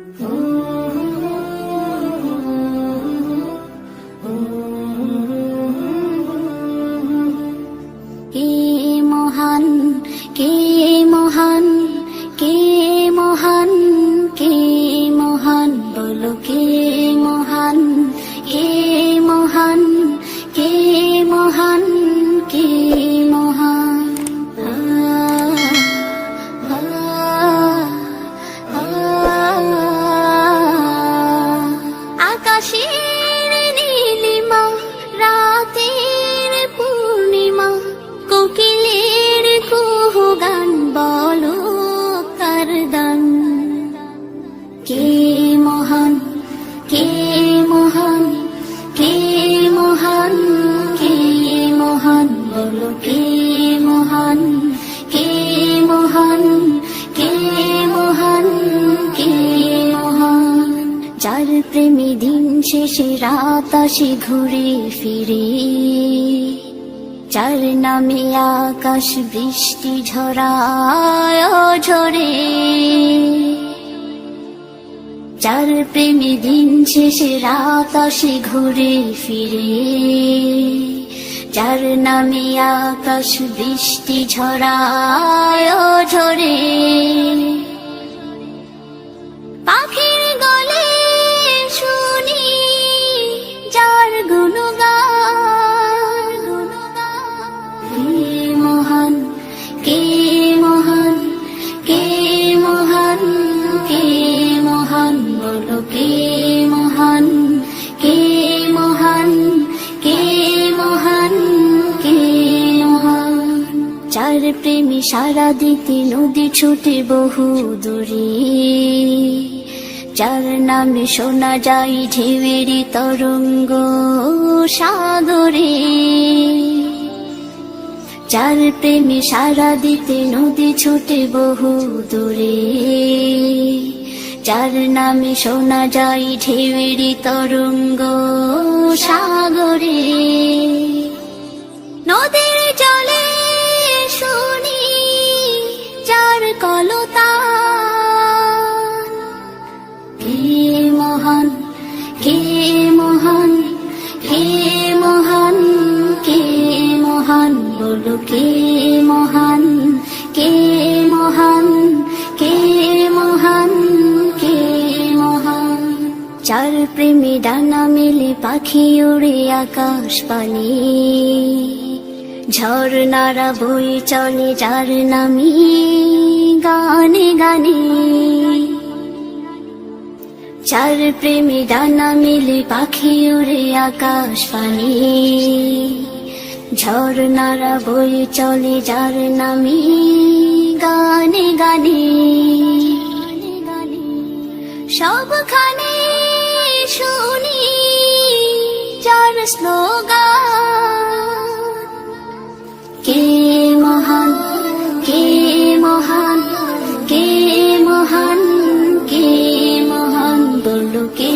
কে মহান, কে মহান, কে মহান, কে মহান, বলো কে মহান, কে মহান, কে মহান, কে মহান। আকাশের নীলিমা, রাতের পূর্ণিমা, কোকিলের কুহু গান, বলো কার দান। কে মহান, কে মহান, কে মহান, কে মহান, বলো কে মহান, কে মহান, কে মহান, কে মহান। যার প্রেমে দিন শেষে রাত আসে ঘুরে ফিরে, যার নামে আকাশ বৃষ্টি ঝরায় ঝরে, যার প্রেমে দিন শেষে রাত আসে ঘুরে ফিরে, যার নামে আকাশ বৃষ্টি ঝরায় ঝরে। পাখির গলে শুনি যার গুণগান, কে মহান, কে মহান, কে মহান, কে মহান, বলো কে মহান, কে মহান, কে মহান, কে মহান। যার প্রেমে সারা দিতে নদী ছুটে বহু দূরে, যার নামে শোনা যায় ঢেউয়ের তরঙ্গ সাগরে, যার প্রেমে সারা দিতে নদী ছুটে বহু দূরে, যার নামে শোনা যায় ঢেউয়ের তরঙ্গ সাগরে। নদীর জলে শুনি যার কলতান, কে মহান, কে মহান, কে মহান, কে মহান, বলো কে মহান, কে মহান, কে মহান, কে মহান। যার প্রেমে ডানা মেলে পাখি উড়ে আকাশ পানে, ঝর্ণারা বই চলে যার নামে গানে গানে, যার প্রেমে ডানা মেলে পাখি উড়ে আকাশ পানে, ঝর্ণারা বই চলে যার নামে গানে গানে। সবখানে শুনি যার স্লোগান, কে মহান, কে মহান, কে মহান, কে মহান, বলো কে